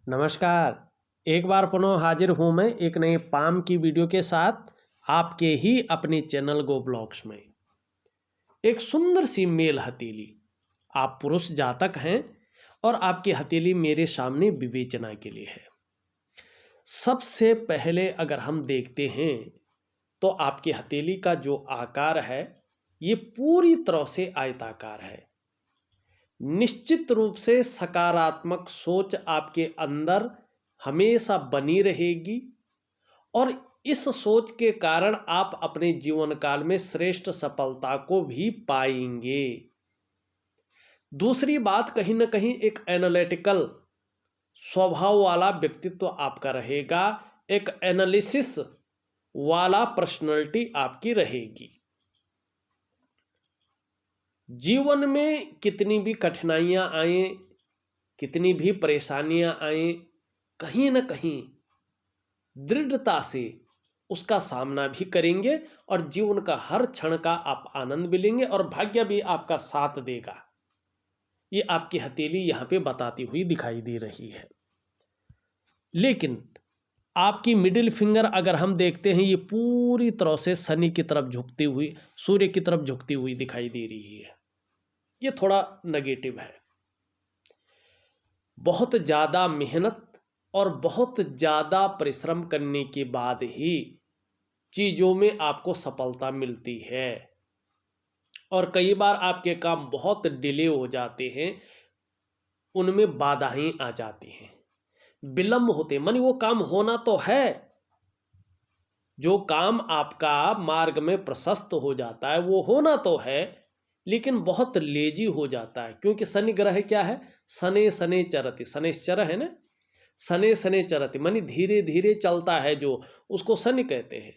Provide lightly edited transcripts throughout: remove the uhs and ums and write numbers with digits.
नमस्कार। एक बार पुनः हाजिर हूँ मैं एक नए पाम की वीडियो के साथ आपके ही अपने चैनल गो ब्लॉग्स में। एक सुंदर सी मेल हथेली, आप पुरुष जातक हैं और आपकी हथेली मेरे सामने विवेचना के लिए है। सबसे पहले अगर हम देखते हैं तो आपकी हथेली का जो आकार है ये पूरी तरह से आयताकार है। निश्चित रूप से सकारात्मक सोच आपके अंदर हमेशा बनी रहेगी और इस सोच के कारण आप अपने जीवन काल में श्रेष्ठ सफलता को भी पाएंगे। दूसरी बात, कहीं ना कहीं एक एनालिटिकल स्वभाव वाला व्यक्तित्व आपका रहेगा, एक एनालिसिस वाला पर्सनालिटी आपकी रहेगी। जीवन में कितनी भी कठिनाइयां आए, कितनी भी परेशानियां आए, कहीं ना कहीं दृढ़ता से उसका सामना भी करेंगे और जीवन का हर क्षण का आप आनंद भी लेंगे और भाग्य भी आपका साथ देगा। ये आपकी हथेली यहां पे बताती हुई दिखाई दे रही है। लेकिन आपकी मिडिल फिंगर अगर हम देखते हैं, ये पूरी तरह से शनि की तरफ झुकती हुई, सूर्य की तरफ झुकती हुई दिखाई दे रही है। ये थोड़ा नेगेटिव है। बहुत ज़्यादा मेहनत और बहुत ज़्यादा परिश्रम करने के बाद ही चीज़ों में आपको सफलता मिलती है और कई बार आपके काम बहुत डिले हो जाते हैं, उनमें बाधाएं आ जाती हैं, विलंब होते, मानी वो काम होना तो है, जो काम आपका मार्ग में प्रशस्त हो जाता है वो होना तो है, लेकिन बहुत लेजी हो जाता है। क्योंकि शनि ग्रह क्या है? शनै शनै चरति, शनैश्चर है ना, शनै शनै चरति मानी धीरे धीरे चलता है, जो उसको शनि कहते हैं।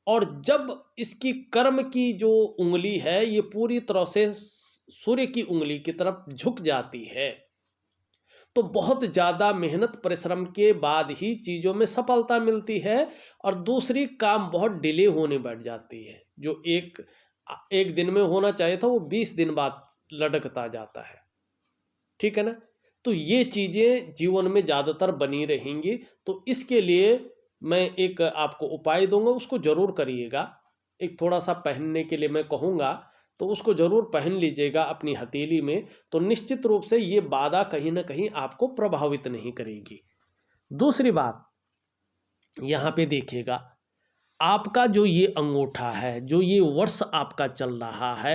और जब इसकी कर्म की जो उंगली है ये पूरी तरह से सूर्य की उंगली की तरफ झुक जाती है, तो बहुत ज़्यादा मेहनत परिश्रम के बाद ही चीज़ों में सफलता मिलती है और दूसरी काम बहुत डिले होने बैठ जाती है। जो एक दिन में होना चाहिए था वो 20 दिन बाद लटकता जाता है। ठीक है ना? तो ये चीज़ें जीवन में ज़्यादातर बनी रहेंगी। तो इसके लिए मैं एक आपको उपाय दूंगा, उसको ज़रूर करिएगा। एक थोड़ा सा पहनने के लिए मैं कहूँगा, तो उसको ज़रूर पहन लीजिएगा अपनी हथेली में, तो निश्चित रूप से ये बाधा कहीं ना कहीं आपको प्रभावित नहीं करेगी। दूसरी बात, यहाँ पे देखिएगा, आपका जो ये अंगूठा है, जो ये वर्ष आपका चल रहा है,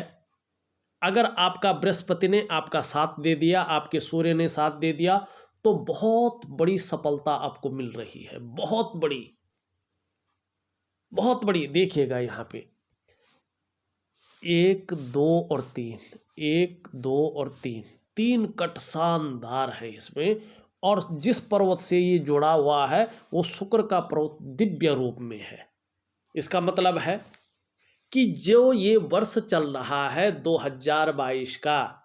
अगर आपका बृहस्पति ने आपका साथ दे दिया, आपके सूर्य ने साथ दे दिया, तो बहुत बड़ी सफलता आपको मिल रही है, बहुत बड़ी, बहुत बड़ी। देखिएगा यहाँ पे 1 2 और 3, 1 2 और 3, 3 कट शानदार है इसमें। और जिस पर्वत से ये जुड़ा हुआ है वो शुक्र का पर्वत दिव्य रूप में है। इसका मतलब है कि जो ये वर्ष चल रहा है 2022 का,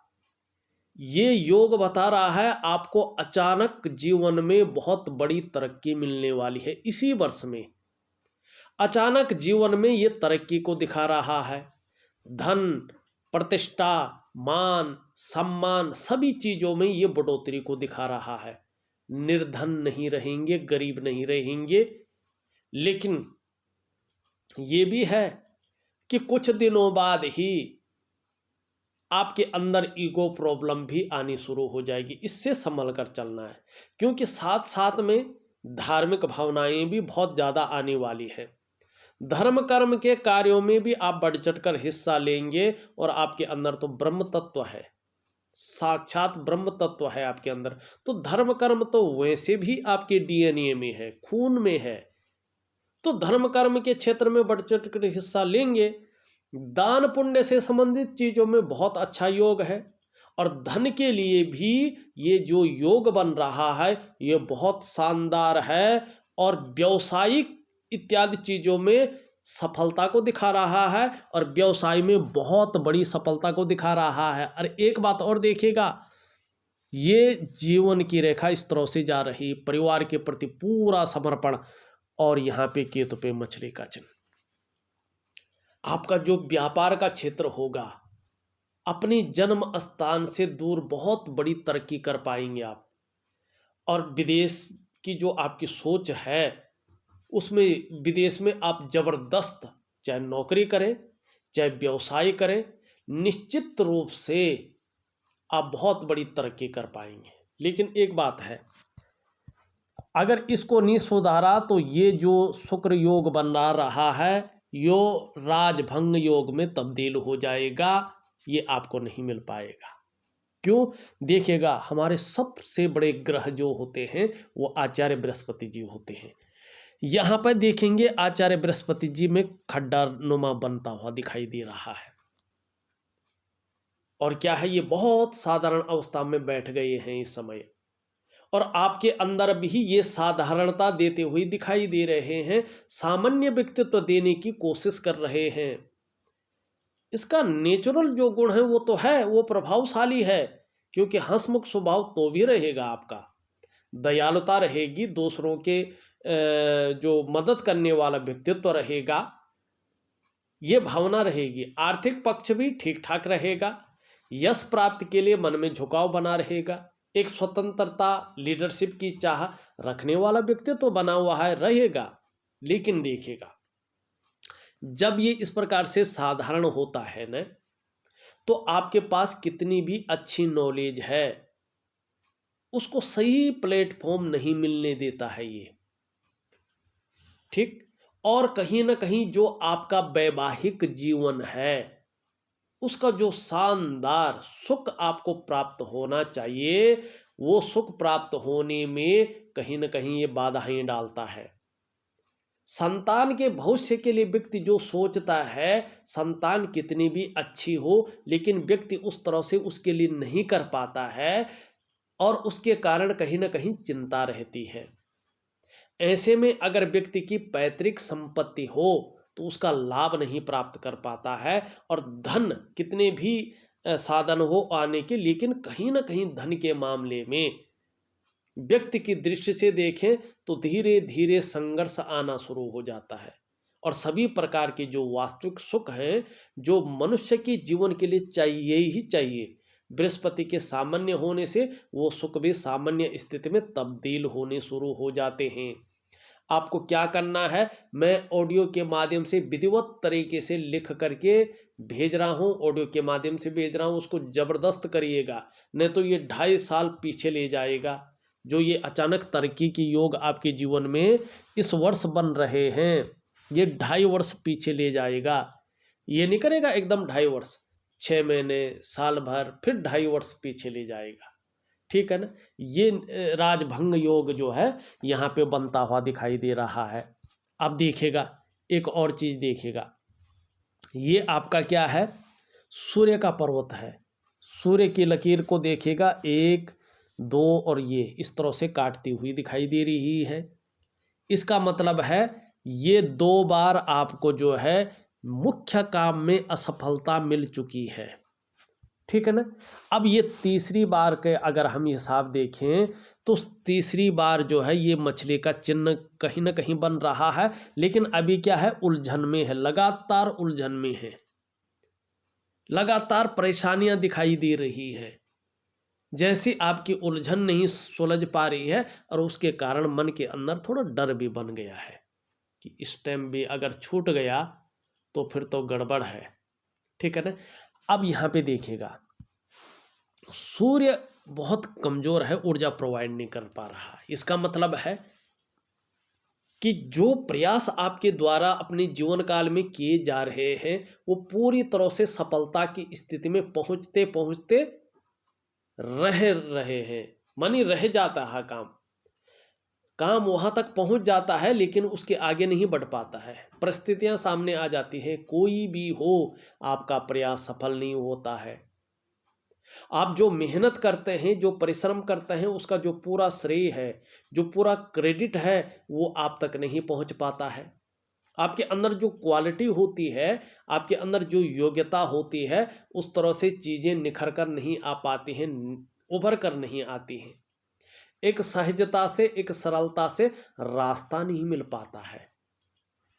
ये योग बता रहा है आपको अचानक जीवन में बहुत बड़ी तरक्की मिलने वाली है। इसी वर्ष में अचानक जीवन में ये तरक्की को दिखा रहा है। धन, प्रतिष्ठा, मान, सम्मान, सभी चीज़ों में ये बढ़ोतरी को दिखा रहा है। निर्धन नहीं रहेंगे, गरीब नहीं रहेंगे। लेकिन ये भी है कि कुछ दिनों बाद ही आपके अंदर ईगो प्रॉब्लम भी आनी शुरू हो जाएगी। इससे संभल कर चलना है, क्योंकि साथ साथ में धार्मिक भावनाएं भी बहुत ज़्यादा आने वाली हैं। धर्म कर्म के कार्यों में भी आप बढ़ चढ़ कर हिस्सा लेंगे और आपके अंदर तो ब्रह्म तत्व है, साक्षात ब्रह्म तत्व है आपके अंदर। तो धर्म कर्म तो वैसे भी आपके डीएनए में है, खून में है। तो धर्म कर्म के क्षेत्र में बढ़ चढ़ कर हिस्सा लेंगे। दान पुण्य से संबंधित चीज़ों में बहुत अच्छा योग है। और धन के लिए भी ये जो योग बन रहा है ये बहुत शानदार है और व्यावसायिक इत्यादि चीज़ों में सफलता को दिखा रहा है और व्यवसाय में बहुत बड़ी सफलता को दिखा रहा है। और एक बात और देखिएगा, ये जीवन की रेखा इस तरह से जा रही, परिवार के प्रति पूरा समर्पण, और यहाँ पे केतु पे मछली का चिन्ह। आपका जो व्यापार का क्षेत्र होगा, अपनी जन्म स्थान से दूर बहुत बड़ी तरक्की कर पाएंगे आप। और विदेश की जो आपकी सोच है उसमें विदेश में आप ज़बरदस्त चाहे नौकरी करें चाहे व्यवसाय करें, निश्चित रूप से आप बहुत बड़ी तरक्की कर पाएंगे। लेकिन एक बात है, अगर इसको नहीं सुधारा तो ये जो शुक्र योग बना रहा है यो राजभंग योग में तब्दील हो जाएगा, ये आपको नहीं मिल पाएगा। क्यों? देखिएगा, हमारे सबसे बड़े ग्रह जो होते हैं वो आचार्य बृहस्पति जी होते हैं। यहाँ पर देखेंगे आचार्य बृहस्पति जी में खड्डा नुमा बनता हुआ दिखाई दे रहा है। और क्या है, ये बहुत साधारण अवस्था में बैठ गए हैं इस समय, और आपके अंदर भी ये साधारणता देते हुए दिखाई दे रहे हैं, सामान्य व्यक्तित्व देने की कोशिश कर रहे हैं। इसका नेचुरल जो गुण है वो तो है, वो प्रभावशाली है, क्योंकि हंसमुख स्वभाव तो भी रहेगा आपका, दयालुता रहेगी, दूसरों के जो मदद करने वाला व्यक्तित्व रहेगा, ये भावना रहेगी। आर्थिक पक्ष भी ठीक ठाक रहेगा, यश प्राप्ति के लिए मन में झुकाव बना रहेगा, एक स्वतंत्रता लीडरशिप की चाह रखने वाला व्यक्तित्व बना हुआ है रहेगा। लेकिन देखिएगा, जब ये इस प्रकार से साधारण होता है ना, तो आपके पास कितनी भी अच्छी नॉलेज है उसको सही प्लेटफॉर्म नहीं मिलने देता है ये, ठीक। और कहीं ना कहीं जो आपका वैवाहिक जीवन है उसका जो शानदार सुख आपको प्राप्त होना चाहिए, वो सुख प्राप्त होने में कहीं ना कहीं ये बाधाएं डालता है। संतान के भविष्य के लिए व्यक्ति जो सोचता है, संतान कितनी भी अच्छी हो लेकिन व्यक्ति उस तरह से उसके लिए नहीं कर पाता है, और उसके कारण कहीं ना कहीं चिंता रहती है। ऐसे में अगर व्यक्ति की पैतृक संपत्ति हो तो उसका लाभ नहीं प्राप्त कर पाता है, और धन कितने भी साधन हो आने के, लेकिन कहीं ना कहीं धन के मामले में व्यक्ति की दृष्टि से देखें तो धीरे धीरे संघर्ष आना शुरू हो जाता है। और सभी प्रकार के जो वास्तविक सुख हैं जो मनुष्य के जीवन के लिए चाहिए ही चाहिए, बृहस्पति के सामान्य होने से वो सुख भी सामान्य स्थिति में तब्दील होने शुरू हो जाते हैं। आपको क्या करना है, मैं ऑडियो के माध्यम से विधिवत तरीके से लिख करके भेज रहा हूँ, ऑडियो के माध्यम से भेज रहा हूँ, उसको ज़बरदस्त करिएगा, नहीं तो ये 2.5 साल पीछे ले जाएगा। जो ये अचानक तरक्की की योग आपके जीवन में इस वर्ष बन रहे हैं, ये 2.5 वर्ष पीछे ले जाएगा। ये नहीं करेगा एकदम 2.5 वर्ष, 6 महीने, साल भर, फिर 2.5 वर्ष पीछे ले जाएगा, ठीक है ना। ये राजभंग योग जो है यहाँ पे बनता हुआ दिखाई दे रहा है। अब देखिएगा एक और चीज़ देखिएगा, ये आपका क्या है, सूर्य का पर्वत है। सूर्य की लकीर को देखिएगा, 1, 2 और ये इस तरह से काटती हुई दिखाई दे रही है। इसका मतलब है ये 2 बार आपको जो है मुख्य काम में असफलता मिल चुकी है, ठीक है ना। अब ये तीसरी बार के अगर हम हिसाब देखें तो तीसरी बार जो है ये मछली का चिन्ह कहीं ना कहीं बन रहा है, लेकिन अभी क्या है, उलझन में है, लगातार उलझन में है, लगातार परेशानियां दिखाई दे रही है, जैसी आपकी उलझन नहीं सुलझ पा रही है, और उसके कारण मन के अंदर थोड़ा डर भी बन गया है कि इस टाइम भी अगर छूट गया तो फिर तो गड़बड़ है, ठीक है ना। अब यहाँ पे देखिएगा, सूर्य बहुत कमजोर है, ऊर्जा प्रोवाइड नहीं कर पा रहा। इसका मतलब है कि जो प्रयास आपके द्वारा अपने जीवन काल में किए जा रहे हैं वो पूरी तरह से सफलता की स्थिति में पहुंचते पहुंचते रह रहे हैं, मानी रह जाता है काम वहां तक पहुंच जाता है लेकिन उसके आगे नहीं बढ़ पाता है। परिस्थितियां सामने आ जाती है, कोई भी हो आपका प्रयास सफल नहीं होता है। आप जो मेहनत करते हैं, जो परिश्रम करते हैं, उसका जो पूरा श्रेय है, जो पूरा क्रेडिट है, वो आप तक नहीं पहुंच पाता है। आपके अंदर जो क्वालिटी होती है, आपके अंदर जो योग्यता होती है, उस तरह से चीज़ें निखर कर नहीं आ पाती हैं, उभर कर नहीं आती हैं। एक सहजता से, एक सरलता से रास्ता नहीं मिल पाता है।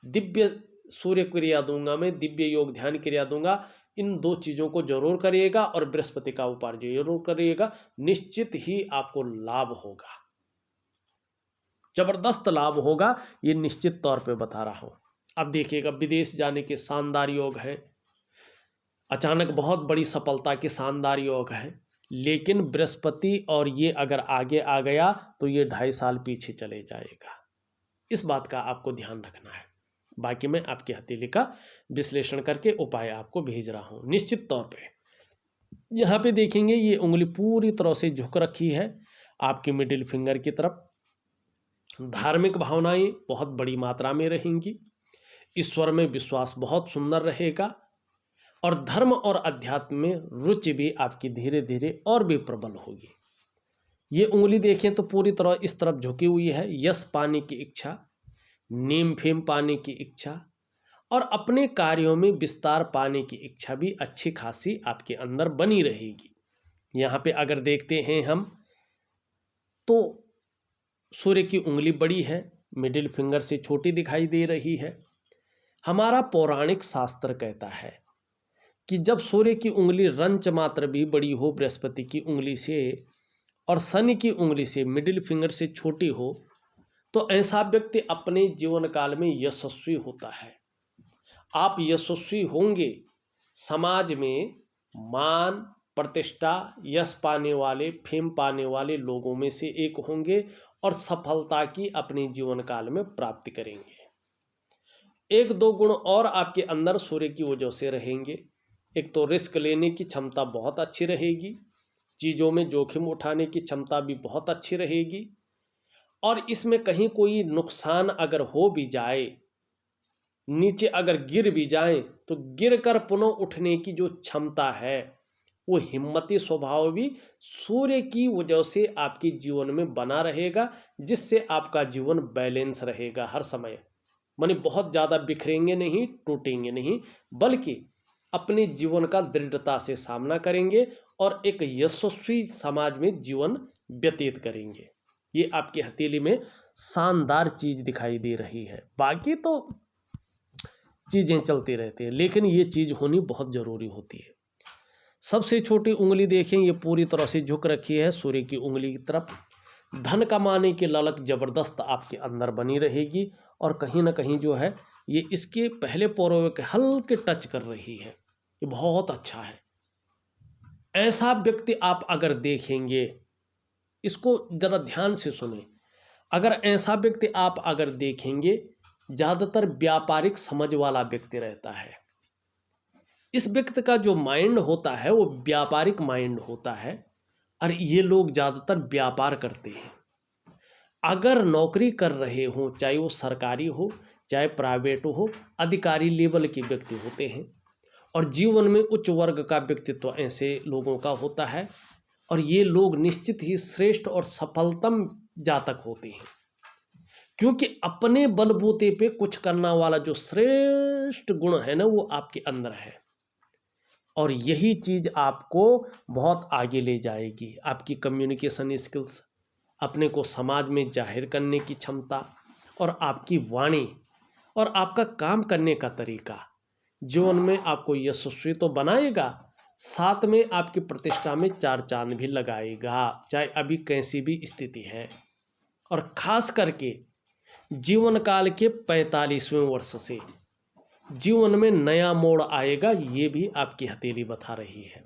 दिव्य सूर्य क्रिया दूंगा मैं, दिव्य योग ध्यान क्रिया दूंगा, इन 2 चीज़ों को जरूर करिएगा और बृहस्पति का उपार्जन जरूर करिएगा, निश्चित ही आपको लाभ होगा। जबरदस्त लाभ होगा, ये निश्चित तौर पे बता रहा हूँ। अब देखिएगा, विदेश जाने के शानदार योग है, अचानक बहुत बड़ी सफलता के शानदार योग है, लेकिन बृहस्पति और ये अगर आगे आ गया तो ये 2.5 साल पीछे चले जाएगा। इस बात का आपको ध्यान रखना है। बाकी मैं आपकी हथेली का विश्लेषण करके उपाय आपको भेज रहा हूँ। निश्चित तौर पे यहाँ पे देखेंगे, ये उंगली पूरी तरह से झुक रखी है आपकी मिडिल फिंगर की तरफ। धार्मिक भावनाएं बहुत बड़ी मात्रा में रहेंगी, ईश्वर में विश्वास बहुत सुंदर रहेगा, और धर्म और अध्यात्म में रुचि भी आपकी धीरे धीरे और भी प्रबल होगी। ये उंगली देखें तो पूरी तरह इस तरफ झुकी हुई है। यश पाने की इच्छा, नेम फेम पाने की इच्छा और अपने कार्यों में विस्तार पाने की इच्छा भी अच्छी खासी आपके अंदर बनी रहेगी। यहाँ पे अगर देखते हैं हम तो सूर्य की उंगली बड़ी है, मिडिल फिंगर से छोटी दिखाई दे रही है। हमारा पौराणिक शास्त्र कहता है कि जब सूर्य की उंगली रंच मात्र भी बड़ी हो बृहस्पति की उंगली से और शनि की उंगली से मिडिल फिंगर से छोटी हो, तो ऐसा व्यक्ति अपने जीवन काल में यशस्वी होता है। आप यशस्वी होंगे, समाज में मान प्रतिष्ठा यश पाने वाले, फेम पाने वाले लोगों में से एक होंगे और सफलता की अपने जीवन काल में प्राप्ति करेंगे। 1-2 गुण और आपके अंदर सूर्य की वजह से रहेंगे। एक तो रिस्क लेने की क्षमता बहुत अच्छी रहेगी, चीज़ों में जोखिम उठाने की क्षमता भी बहुत अच्छी रहेगी, और इसमें कहीं कोई नुकसान अगर हो भी जाए, नीचे अगर गिर भी जाए, तो गिर कर पुनः उठने की जो क्षमता है, वो हिम्मती स्वभाव भी सूर्य की वजह से आपके जीवन में बना रहेगा, जिससे आपका जीवन बैलेंस रहेगा हर समय। माने बहुत ज़्यादा बिखरेंगे नहीं, टूटेंगे नहीं, बल्कि अपने जीवन का दृढ़ता से सामना करेंगे और एक यशस्वी समाज में जीवन व्यतीत करेंगे। ये आपकी हथेली में शानदार चीज़ दिखाई दे रही है। बाकी तो चीज़ें चलती रहती हैं, लेकिन ये चीज़ होनी बहुत ज़रूरी होती है। सबसे छोटी उंगली देखें, ये पूरी तरह से झुक रखी है सूर्य की उंगली की तरफ। धन कमाने की ललक ज़बरदस्त आपके अंदर बनी रहेगी, और कहीं ना कहीं जो है ये इसके पहले पौरव के हल्के टच कर रही है। ये बहुत अच्छा है। ऐसा व्यक्ति आप अगर देखेंगे, इसको ज़रा ध्यान से सुने, अगर ऐसा व्यक्ति आप अगर देखेंगे, ज़्यादातर व्यापारिक समझ वाला व्यक्ति रहता है। इस व्यक्ति का जो माइंड होता है वो व्यापारिक माइंड होता है, और ये लोग ज़्यादातर व्यापार करते हैं। अगर नौकरी कर रहे हों, चाहे वो सरकारी हो चाहे प्राइवेट हो, अधिकारी लेवल के व्यक्ति होते हैं, और जीवन में उच्च वर्ग का व्यक्तित्व ऐसे लोगों का होता है, और ये लोग निश्चित ही श्रेष्ठ और सफलतम जातक होते हैं, क्योंकि अपने बलबूते पे कुछ करने वाला जो श्रेष्ठ गुण है ना, वो आपके अंदर है, और यही चीज़ आपको बहुत आगे ले जाएगी। आपकी कम्युनिकेशन स्किल्स, अपने को समाज में जाहिर करने की क्षमता, और आपकी वाणी और आपका काम करने का तरीका जीवन में आपको यशस्वी तो बनाएगा, साथ में आपकी प्रतिष्ठा में 4 चांद भी लगाएगा, चाहे अभी कैसी भी स्थिति है। और खास करके जीवन काल के 45वें वर्ष से जीवन में नया मोड़ आएगा, ये भी आपकी हथेली बता रही है।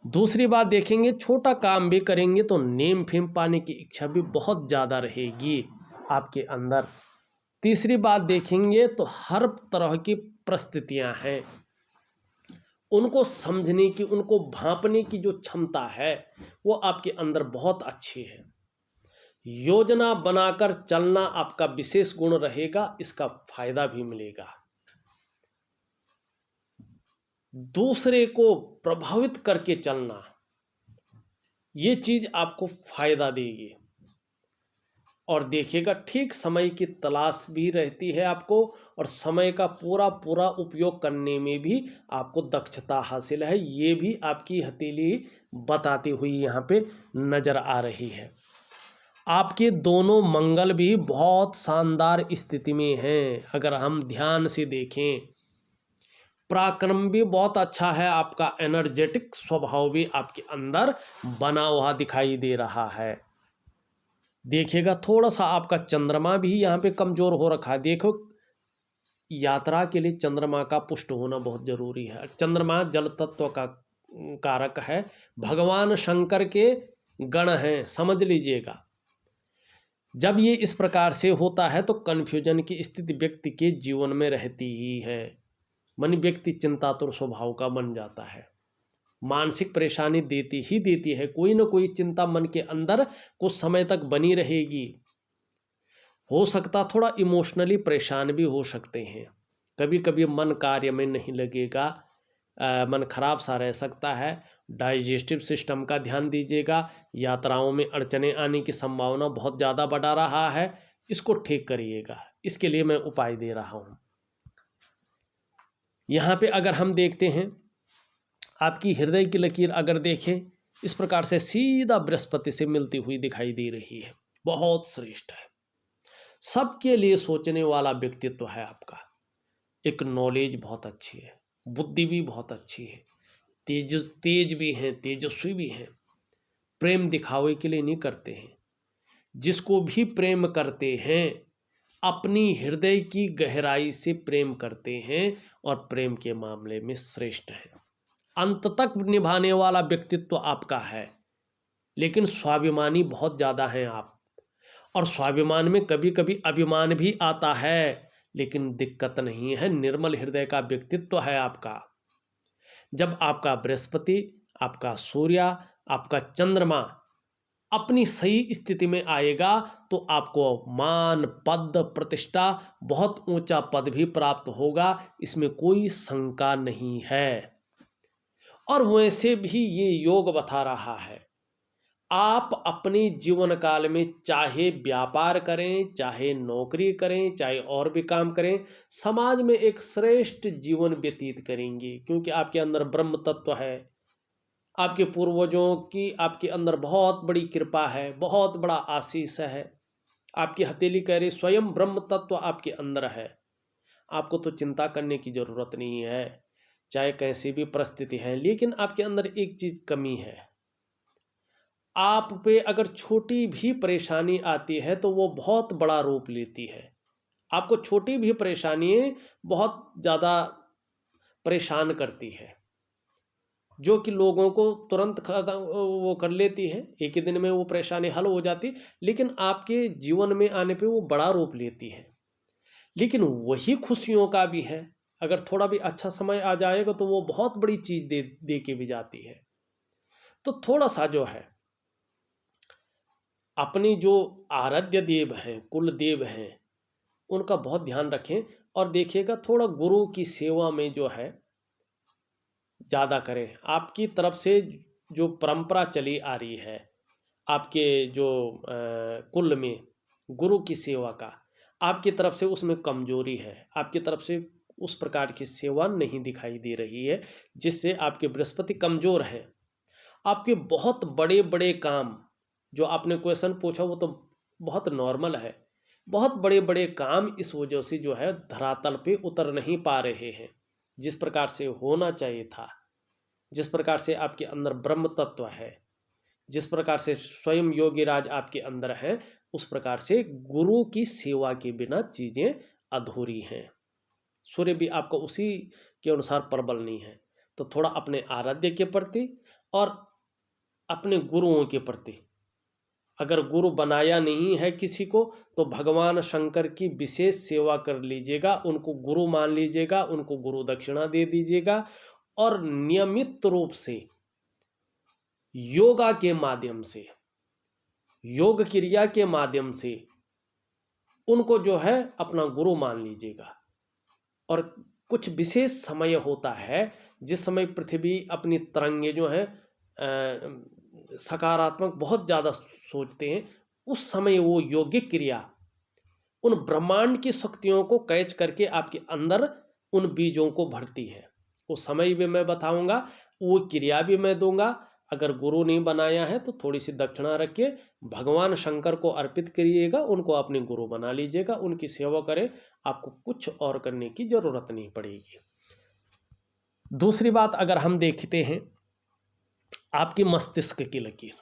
दूसरी बात देखेंगे, छोटा काम भी करेंगे तो नेम फेम पाने की इच्छा भी बहुत ज़्यादा रहेगी आपके अंदर। तीसरी बात देखेंगे तो हर तरह की परिस्थितियां हैं, उनको समझने की, उनको भांपने की जो क्षमता है वो आपके अंदर बहुत अच्छी है। योजना बनाकर चलना आपका विशेष गुण रहेगा, इसका फायदा भी मिलेगा। दूसरे को प्रभावित करके चलना, ये चीज आपको फायदा देगी। और देखिएगा, ठीक समय की तलाश भी रहती है आपको, और समय का पूरा पूरा उपयोग करने में भी आपको दक्षता हासिल है, ये भी आपकी हथेली बताती हुई यहाँ पे नजर आ रही है। आपके दोनों मंगल भी बहुत शानदार स्थिति में हैं। अगर हम ध्यान से देखें, पराक्रम भी बहुत अच्छा है, आपका एनर्जेटिक स्वभाव भी आपके अंदर बना हुआ दिखाई दे रहा है। देखिएगा थोड़ा सा आपका चंद्रमा भी यहाँ पे कमज़ोर हो रखा है। देखो, यात्रा के लिए चंद्रमा का पुष्ट होना बहुत जरूरी है। चंद्रमा जल तत्व का कारक है, भगवान शंकर के गण हैं, समझ लीजिएगा। जब ये इस प्रकार से होता है तो कन्फ्यूजन की स्थिति व्यक्ति के जीवन में रहती ही है। मन व्यक्ति चिंतातुर स्वभाव का बन जाता है, मानसिक परेशानी देती ही देती है। कोई ना कोई चिंता मन के अंदर कुछ समय तक बनी रहेगी। हो सकता थोड़ा इमोशनली परेशान भी हो सकते हैं। कभी कभी मन कार्य में नहीं लगेगा, मन खराब सा रह सकता है। डाइजेस्टिव सिस्टम का ध्यान दीजिएगा। यात्राओं में अड़चने आने की संभावना बहुत ज़्यादा बढ़ा रहा है, इसको ठीक करिएगा। इसके लिए मैं उपाय दे रहा हूँ। यहाँ पे अगर हम देखते हैं, आपकी हृदय की लकीर अगर देखें, इस प्रकार से सीधा बृहस्पति से मिलती हुई दिखाई दे रही है। बहुत श्रेष्ठ है, सबके लिए सोचने वाला व्यक्तित्व है आपका। एक नॉलेज बहुत अच्छी है, बुद्धि भी बहुत अच्छी है, तेज भी हैं, तेजस्वी भी हैं। प्रेम दिखावे के लिए नहीं करते हैं, जिसको भी प्रेम करते हैं अपनी हृदय की गहराई से प्रेम करते हैं और प्रेम के मामले में श्रेष्ठ हैं। अंत तक निभाने वाला व्यक्तित्व आपका है, लेकिन स्वाभिमानी बहुत ज़्यादा हैं आप। और स्वाभिमान में कभी कभी अभिमान भी आता है, लेकिन दिक्कत नहीं है, निर्मल हृदय का व्यक्तित्व है आपका। जब आपका बृहस्पति, आपका सूर्य, आपका चंद्रमा अपनी सही स्थिति में आएगा तो आपको मान, पद, प्रतिष्ठा, बहुत ऊंचा पद भी प्राप्त होगा, इसमें कोई शंका नहीं है। और वैसे भी ये योग बता रहा है, आप अपने जीवन काल में चाहे व्यापार करें, चाहे नौकरी करें, चाहे और भी काम करें, समाज में एक श्रेष्ठ जीवन व्यतीत करेंगे, क्योंकि आपके अंदर ब्रह्म तत्व है। आपके पूर्वजों की आपके अंदर बहुत बड़ी कृपा है, बहुत बड़ा आशीष है। आपकी हथेली कह रही स्वयं ब्रह्म तत्व आपके अंदर है। आपको तो चिंता करने की ज़रूरत नहीं है, चाहे कैसी भी परिस्थिति है। लेकिन आपके अंदर एक चीज़ कमी है, आप पे अगर छोटी भी परेशानी आती है तो वो बहुत बड़ा रूप लेती है। आपको छोटी भी परेशानी बहुत ज़्यादा परेशान करती है, जो कि लोगों को तुरंत वो कर लेती है, एक ही दिन में वो परेशानी हल हो जाती, लेकिन आपके जीवन में आने पे वो बड़ा रूप लेती है। लेकिन वही खुशियों का भी है, अगर थोड़ा भी अच्छा समय आ जाएगा तो वो बहुत बड़ी चीज़ दे के भी जाती है। तो थोड़ा सा जो है अपनी जो आराध्य देव हैं, कुल देव हैं, उनका बहुत ध्यान रखें। और देखिएगा थोड़ा गुरु की सेवा में जो है ज़्यादा करें। आपकी तरफ से जो परंपरा चली आ रही है, आपके जो कुल में गुरु की सेवा का, आपकी तरफ से उसमें कमजोरी है। आपकी तरफ से उस प्रकार की सेवा नहीं दिखाई दे रही है, जिससे आपके बृहस्पति कमजोर है। आपके बहुत बड़े बड़े काम, जो आपने क्वेश्चन पूछा वो तो बहुत नॉर्मल है, बहुत बड़े बड़े काम इस वजह से जो है धरातल पे उतर नहीं पा रहे हैं जिस प्रकार से होना चाहिए था। जिस प्रकार से आपके अंदर ब्रह्म तत्व है, जिस प्रकार से स्वयं योगी राज आपके अंदर है, उस प्रकार से गुरु की सेवा के बिना चीज़ें अधूरी हैं। सूर्य भी आपको उसी के अनुसार प्रबल नहीं है। तो थोड़ा अपने आराध्य के प्रति और अपने गुरुओं के प्रति, अगर गुरु बनाया नहीं है किसी को तो भगवान शंकर की विशेष सेवा कर लीजिएगा, उनको गुरु मान लीजिएगा, उनको गुरु दक्षिणा दे दीजिएगा। और नियमित रूप से योगा के माध्यम से, योग क्रिया के माध्यम से उनको जो है अपना गुरु मान लीजिएगा। और कुछ विशेष समय होता है जिस समय पृथ्वी अपनी तरंगे जो है सकारात्मक बहुत ज़्यादा सोचते हैं, उस समय वो योगिक क्रिया उन ब्रह्मांड की शक्तियों को कैच करके आपके अंदर उन बीजों को भरती है। वो समय भी मैं बताऊंगा, वो क्रिया भी मैं दूंगा। अगर गुरु नहीं बनाया है तो थोड़ी सी दक्षिणा रख के भगवान शंकर को अर्पित करिएगा, उनको अपने गुरु बना लीजिएगा, उनकी सेवा करें, आपको कुछ और करने की ज़रूरत नहीं पड़ेगी। दूसरी बात अगर हम देखते हैं, आपकी मस्तिष्क की लकीर,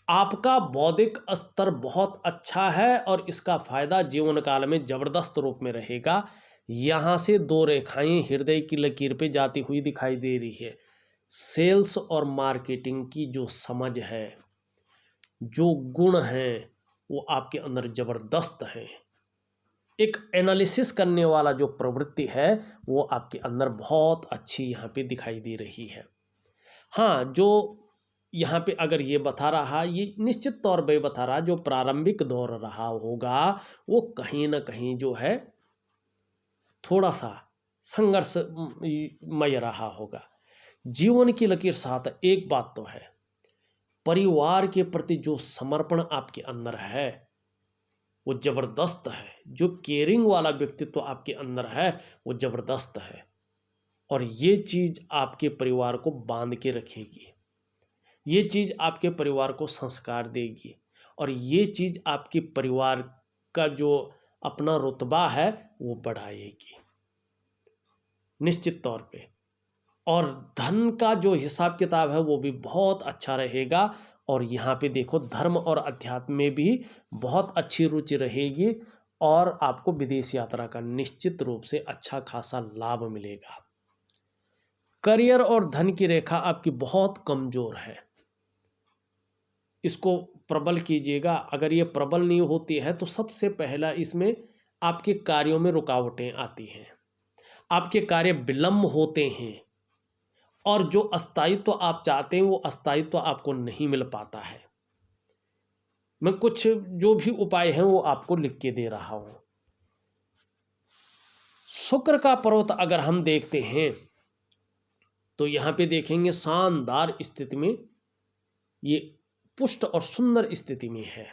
आपका बौद्धिक स्तर बहुत अच्छा है और इसका फायदा जीवन काल में जबरदस्त रूप में रहेगा। यहाँ से दो रेखाएं हृदय की लकीर पे जाती हुई दिखाई दे रही है। सेल्स और मार्केटिंग की जो समझ है, जो गुण हैं, वो आपके अंदर जबरदस्त हैं। एक एनालिसिस करने वाला जो प्रवृत्ति है वो आपके अंदर बहुत अच्छी यहाँ पे दिखाई दे रही है। हाँ, जो यहाँ पे अगर ये बता रहा, ये निश्चित तौर पे बता रहा, जो प्रारंभिक दौर रहा होगा वो कहीं ना कहीं जो है थोड़ा सा संघर्षमय रहा होगा। जीवन की लकीर साथ एक बात तो है, परिवार के प्रति जो समर्पण आपके अंदर है वो जबरदस्त है। जो केयरिंग वाला व्यक्तित्व आपके अंदर है वो जबरदस्त है और ये चीज़ आपके परिवार को बांध के रखेगी। ये चीज़ आपके परिवार को संस्कार देगी और ये चीज़ आपके परिवार का जो अपना रुतबा है वो बढ़ाएगी निश्चित तौर पे। और धन का जो हिसाब किताब है वो भी बहुत अच्छा रहेगा। और यहाँ पे देखो, धर्म और अध्यात्म में भी बहुत अच्छी रुचि रहेगी और आपको विदेश यात्रा का निश्चित रूप से अच्छा खासा लाभ मिलेगा। करियर और धन की रेखा आपकी बहुत कमज़ोर है, इसको प्रबल कीजिएगा। अगर ये प्रबल नहीं होती है तो सबसे पहला इसमें आपके कार्यों में रुकावटें आती हैं, आपके कार्य विलंब होते हैं और जो अस्थायित्व आप चाहते हैं वो अस्थायित्व आपको नहीं मिल पाता है। मैं कुछ जो भी उपाय हैं वो आपको लिख के दे रहा हूं। शुक्र का पर्वत अगर हम देखते हैं तो यहाँ पे देखेंगे शानदार स्थिति में, ये पुष्ट और सुंदर स्थिति में है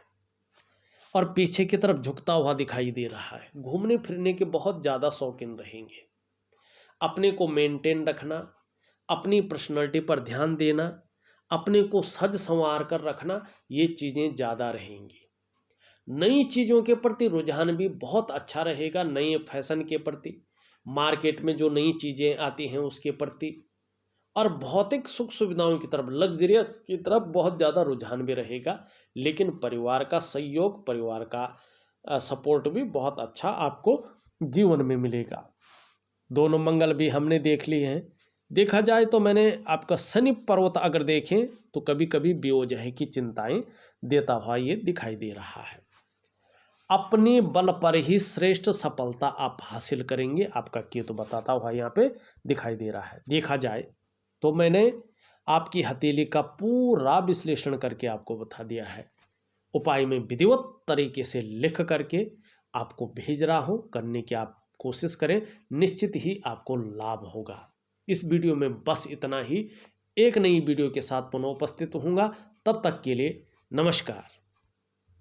और पीछे की तरफ झुकता हुआ दिखाई दे रहा है। घूमने फिरने के बहुत ज़्यादा शौकीन रहेंगे। अपने को मेंटेन रखना, अपनी पर्सनैलिटी पर ध्यान देना, अपने को सज संवार कर रखना, ये चीज़ें ज़्यादा रहेंगी। नई चीज़ों के प्रति रुझान भी बहुत अच्छा रहेगा, नए फैशन के प्रति, मार्केट में जो नई चीज़ें आती हैं उसके प्रति, और भौतिक सुख सुविधाओं की तरफ, लग्जरियस की तरफ बहुत ज़्यादा रुझान भी रहेगा। लेकिन परिवार का सहयोग, परिवार का सपोर्ट भी बहुत अच्छा आपको जीवन में मिलेगा। दोनों मंगल भी हमने देख लिए हैं। देखा जाए तो मैंने आपका शनि पर्वत अगर देखें तो कभी कभी बेवजह की चिंताएं देता हुआ ये दिखाई दे रहा है। अपने बल पर ही श्रेष्ठ सफलता आप हासिल करेंगे, आपका केतु बताता हुआ यहाँ पे दिखाई दे रहा है। देखा जाए तो मैंने आपकी हथेली का पूरा विश्लेषण करके आपको बता दिया है। उपाय में विधिवत तरीके से लिख करके आपको भेज रहा हूँ, करने की आप कोशिश करें, निश्चित ही आपको लाभ होगा। इस वीडियो में बस इतना ही। एक नई वीडियो के साथ पुनः उपस्थित होऊंगा, तब तक के लिए नमस्कार।